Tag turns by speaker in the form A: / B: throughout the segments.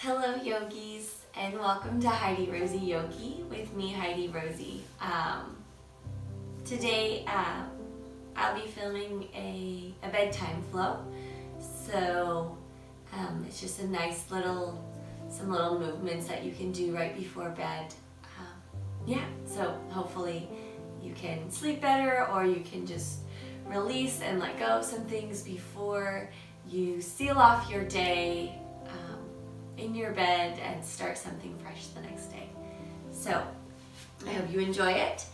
A: Hello yogis, and welcome to HeidiRosiYogi with me, Heidi Rosie. Today I'll be filming a bedtime flow, so it's just a nice some little movements that you can do right before bed. So hopefully you can sleep better, or you can just release and let go of some things before you seal off your day in your bed and start something fresh the next day. So I hope you enjoy it.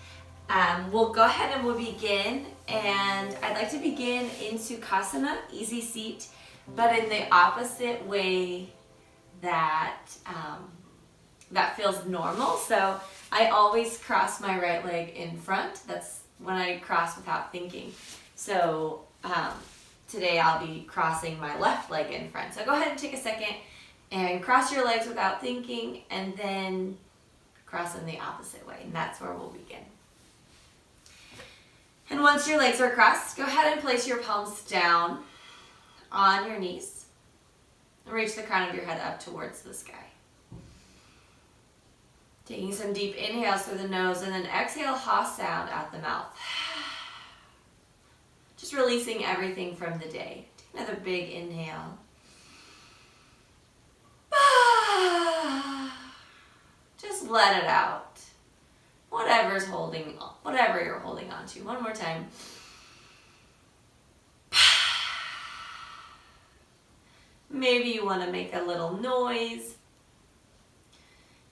A: We'll go ahead and we'll begin, and I'd like to begin in Sukhasana, easy seat, but in the opposite way that feels normal. So I always cross my right leg in front. That's when I cross without thinking. So today I'll be crossing my left leg in front. So go ahead and take a second and cross your legs without thinking, and then cross in the opposite way, and that's where we'll begin. And once your legs are crossed, go ahead and place your palms down on your knees and reach the crown of your head up towards the sky. Taking some deep inhales through the nose, and then exhale, ha sound out the mouth. Just releasing everything from the day. Take another big inhale. Just let it out. Whatever you're holding on to. One more time. Maybe you want to make a little noise.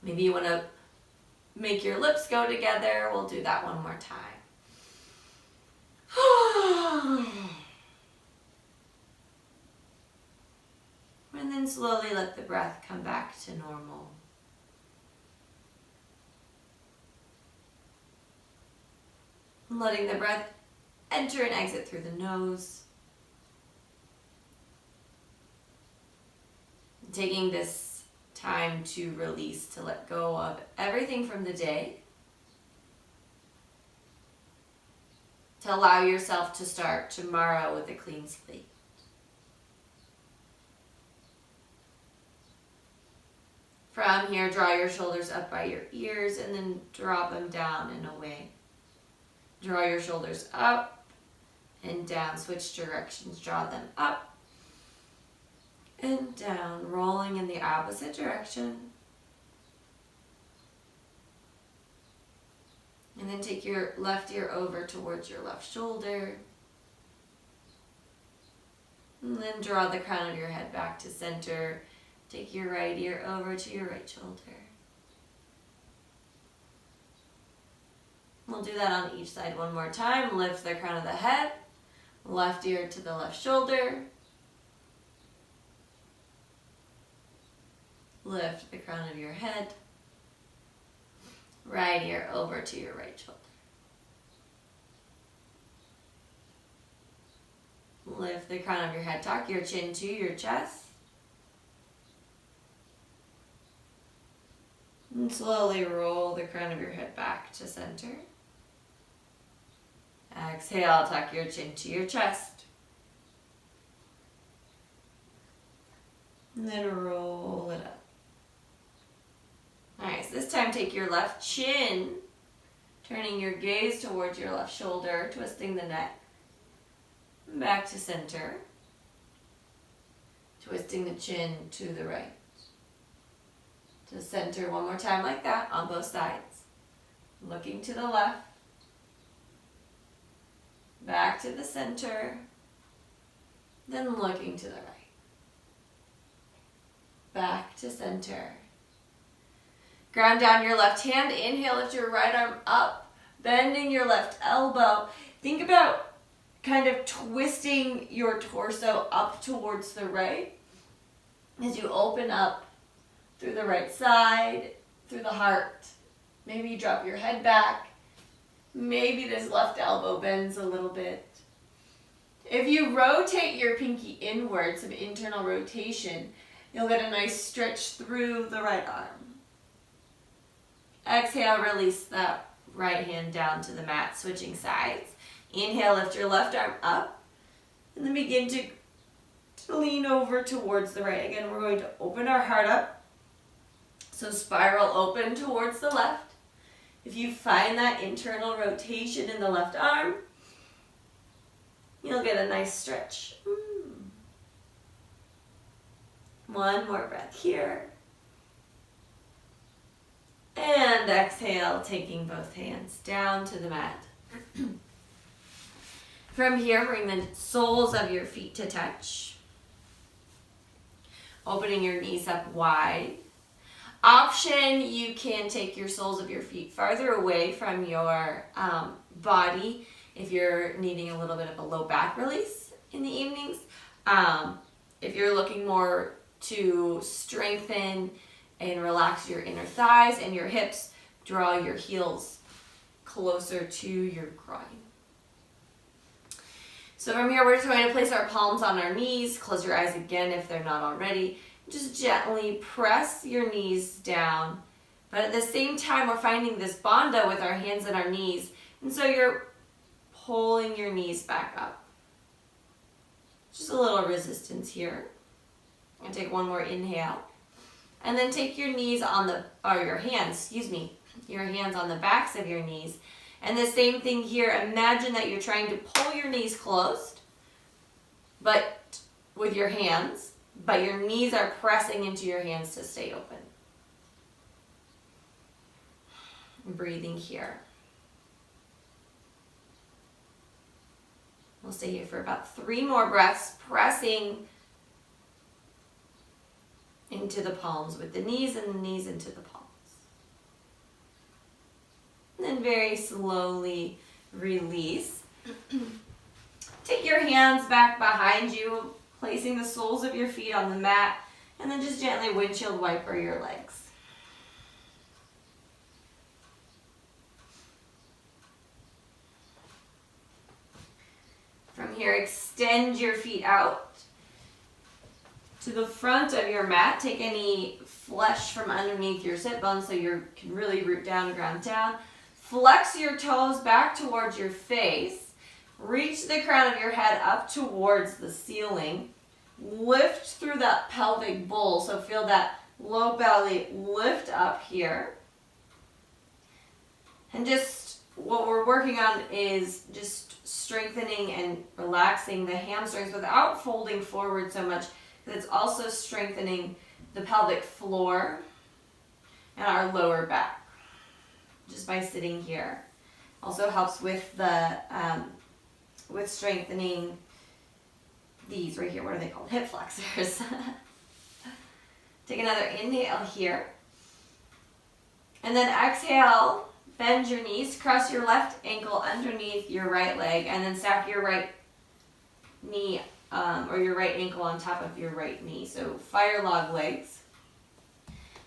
A: Maybe you want to make your lips go together. We'll do that one more time. And then slowly let the breath come back to normal. Letting the breath enter and exit through the nose. Taking this time to release, to let go of everything from the day. To allow yourself to start tomorrow with a clean slate. From here, draw your shoulders up by your ears and then drop them down and away. Draw your shoulders up and down. Switch directions. Draw them up and down, rolling in the opposite direction. And then take your left ear over towards your left shoulder. And then draw the crown of your head back to center. Take your right ear over to your right shoulder. We'll do that on each side one more time. Lift the crown of the head. Left ear to the left shoulder. Lift the crown of your head. Right ear over to your right shoulder. Lift the crown of your head. Tuck your chin to your chest. And slowly roll the crown of your head back to center. Exhale, tuck your chin to your chest. And then roll it up. Alright, so this time take your left chin, turning your gaze towards your left shoulder, twisting the neck. Back to center. Twisting the chin to the right. To center one more time like that on both sides. Looking to the left. Back to the center. Then looking to the right. Back to center. Ground down your left hand. Inhale, lift your right arm up. Bending your left elbow. Think about kind of twisting your torso up towards the right as you open up through the right side, through the heart. Maybe you drop your head back. Maybe this left elbow bends a little bit. If you rotate your pinky inward, some internal rotation, you'll get a nice stretch through the right arm. Exhale, release that right hand down to the mat, switching sides. Inhale, lift your left arm up, and then begin to lean over towards the right. Again, we're going to open our heart up So spiral open towards the left. If you find that internal rotation in the left arm, you'll get a nice stretch. One more breath here. And exhale, taking both hands down to the mat. From here, bring the soles of your feet to touch. Opening your knees up wide. Option, you can take your soles of your feet farther away from your body if you're needing a little bit of a low back release in the evenings. If you're looking more to strengthen and relax your inner thighs and your hips, draw your heels closer to your groin. So from here, we're just going to place our palms on our knees. Close your eyes again if they're not already. Just gently press your knees down. But at the same time, we're finding this bandha with our hands and our knees. And so you're pulling your knees back up. Just a little resistance here. And take one more inhale. And then take your knees on the, or your hands on the backs of your knees. And the same thing here. Imagine that you're trying to pull your knees closed, but with your hands, but your knees are pressing into your hands to stay open. Breathing here. We'll stay here for about 3 more breaths, pressing into the palms with the knees and the knees into the palms. And then very slowly release. Take your hands back behind you, placing the soles of your feet on the mat, and then just gently windshield wiper your legs. From here, extend your feet out to the front of your mat. Take any flesh from underneath your sit bones so you can really root down and ground down. Flex your toes back towards your face. Reach the crown of your head up towards the ceiling. Lift through that pelvic bowl. So feel that low belly lift up here. And just what we're working on is just strengthening and relaxing the hamstrings without folding forward so much. It's also strengthening the pelvic floor and our lower back just by sitting here. Also helps with the with strengthening these right here. What are they called? Hip flexors. Take another inhale here. And then exhale, bend your knees, cross your left ankle underneath your right leg, and then stack your right knee or your right ankle on top of your right knee. So fire log legs.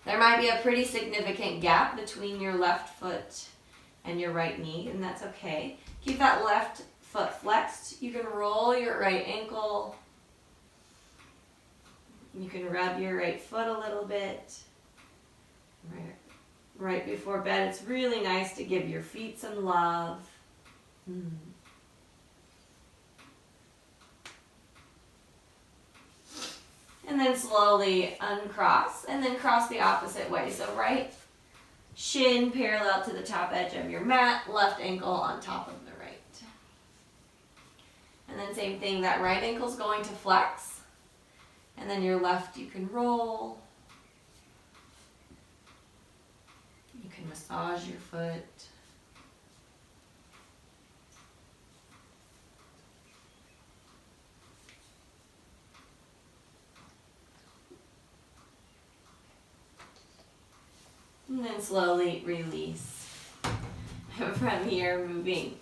A: There might be a pretty significant gap between your left foot and your right knee, and that's okay. Keep that left foot flexed. You can roll your right ankle. You can rub your right foot a little bit. Right before bed, it's really nice to give your feet some love. And then slowly uncross, and then cross the opposite way. So right shin parallel to the top edge of your mat, left ankle on top of the right. And then same thing, that right ankle's going to flex, and then your left you can roll. You can massage your foot. And then slowly release. From here, moving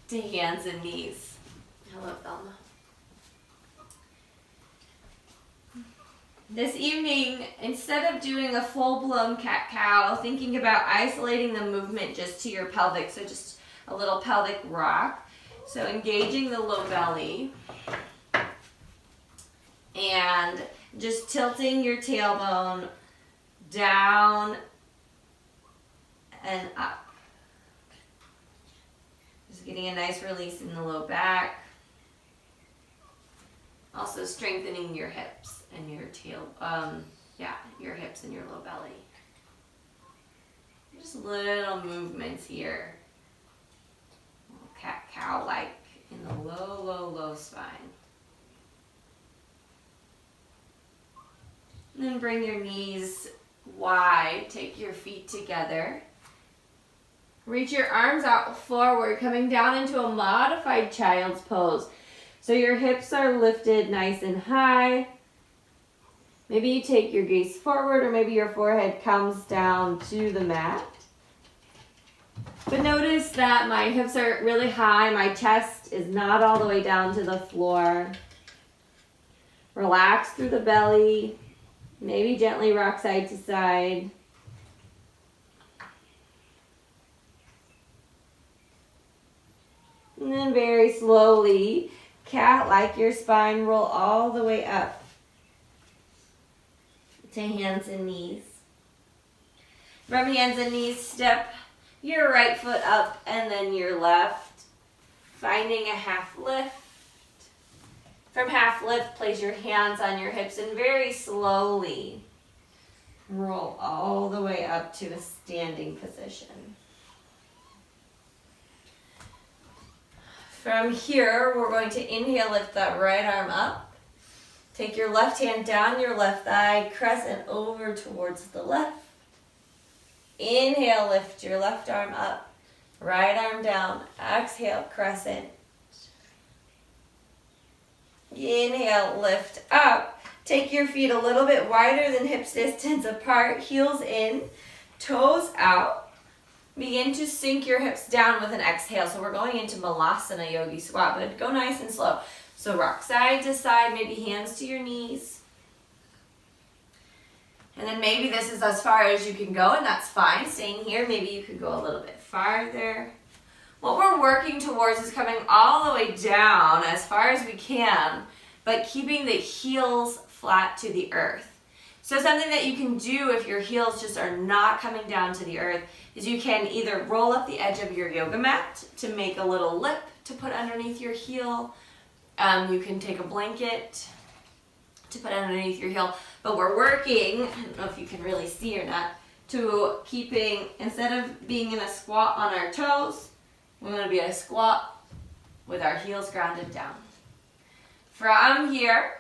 A: to hands and knees. Hello, Thelma. This evening, instead of doing a full-blown cat-cow, thinking about isolating the movement just to your pelvic, so just a little pelvic rock. So engaging the low belly. And just tilting your tailbone down and up. Just getting a nice release in the low back. Also strengthening your hips and your tail, your hips and your low belly. Just little movements here. Cat-cow like in the low, low, low spine. And then bring your knees wide. Take your feet together. Reach your arms out forward, coming down into a modified child's pose. So your hips are lifted nice and high. Maybe you take your gaze forward, or maybe your forehead comes down to the mat. But notice that my hips are really high. My chest is not all the way down to the floor. Relax through the belly. Maybe gently rock side to side. And then very slowly, cat-like your spine, roll all the way up to hands and knees. From hands and knees, step your right foot up and then your left, finding a half lift. From half lift, place your hands on your hips and very slowly roll all the way up to a standing position. From here, we're going to inhale, lift that right arm up. Take your left hand down your left thigh, crescent over towards the left. Inhale, lift your left arm up, right arm down. Exhale, crescent. Inhale, lift up. Take your feet a little bit wider than hips distance apart, heels in, toes out. Begin to sink your hips down with an exhale. So we're going into Malasana Yogi Squat, but go nice and slow. So rock side to side, maybe hands to your knees. And then maybe this is as far as you can go, and that's fine. Staying here, maybe you could go a little bit farther. What we're working towards is coming all the way down as far as we can, but keeping the heels flat to the earth. So something that you can do if your heels just are not coming down to the earth is you can either roll up the edge of your yoga mat to make a little lip to put underneath your heel. You can take a blanket to put underneath your heel. But we're working, I don't know if you can really see or not, to keeping, instead of being in a squat on our toes, we're going to be in a squat with our heels grounded down. From here,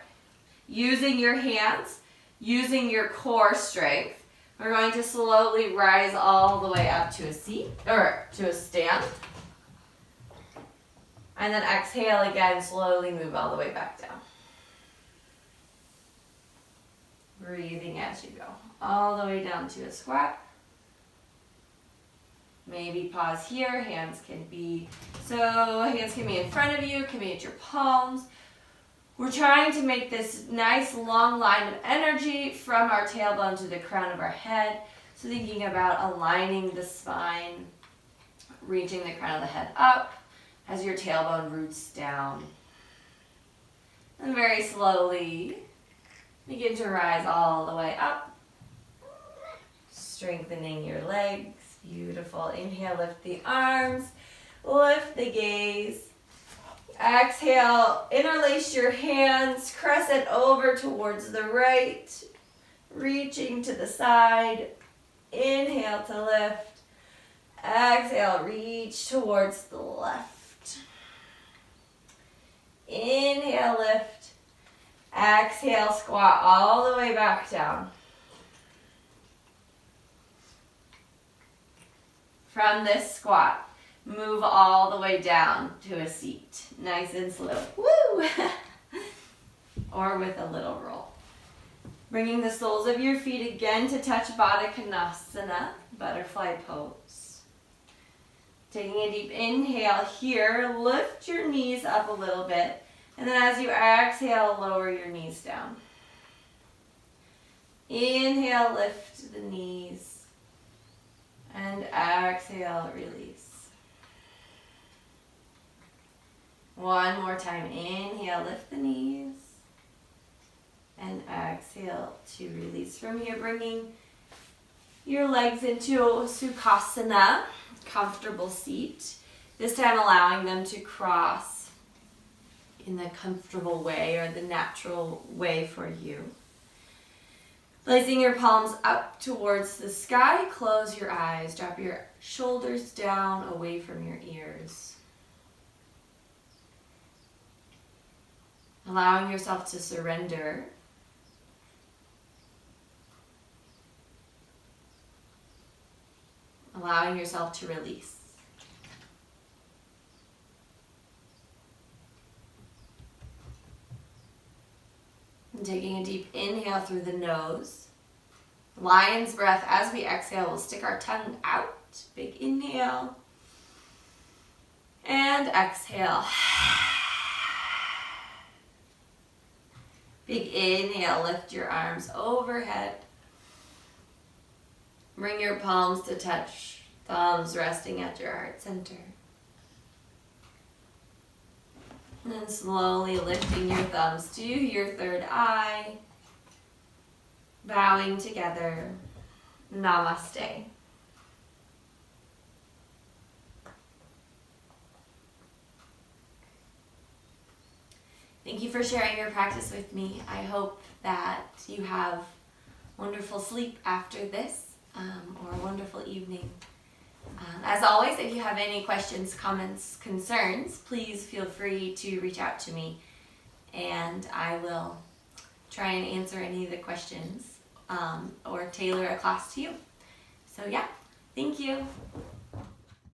A: using your hands, using your core strength, we're going to slowly rise all the way up to a seat, or to a stand. And then exhale again, slowly move all the way back down. Breathing as you go, all the way down to a squat. Maybe pause here, hands can be in front of you, can be at your palms. We're trying to make this nice long line of energy from our tailbone to the crown of our head. So thinking about aligning the spine, reaching the crown of the head up as your tailbone roots down. And very slowly begin to rise all the way up, strengthening your legs. Beautiful. Inhale, lift the arms, lift the gaze. Exhale, interlace your hands, crescent over towards the right, reaching to the side. Inhale to lift. Exhale, reach towards the left. Inhale, lift. Exhale, squat all the way back down. From this squat, move all the way down to a seat. Nice and slow. Woo! Or with a little roll. Bringing the soles of your feet again to touch Baddha Konasana, butterfly pose. Taking a deep inhale here, lift your knees up a little bit. And then as you exhale, lower your knees down. Inhale, lift the knees. And exhale, release. One more time. Inhale, lift the knees. And exhale to release. From here, bringing your legs into Sukhasana, comfortable seat. This time allowing them to cross in the comfortable way or the natural way for you. Placing your palms up towards the sky, close your eyes. Drop your shoulders down away from your ears. Allowing yourself to surrender. Allowing yourself to release. And taking a deep inhale through the nose. Lion's breath. As we exhale, we'll stick our tongue out. Big inhale. And exhale. Big inhale, lift your arms overhead. Bring your palms to touch, thumbs resting at your heart center. And then slowly lifting your thumbs to your third eye. Bowing together. Namaste. Thank you for sharing your practice with me. I hope that you have wonderful sleep after this, or a wonderful evening. As always, if you have any questions, comments, concerns, please feel free to reach out to me, and I will try and answer any of the questions, or tailor a class to you. So yeah, thank you.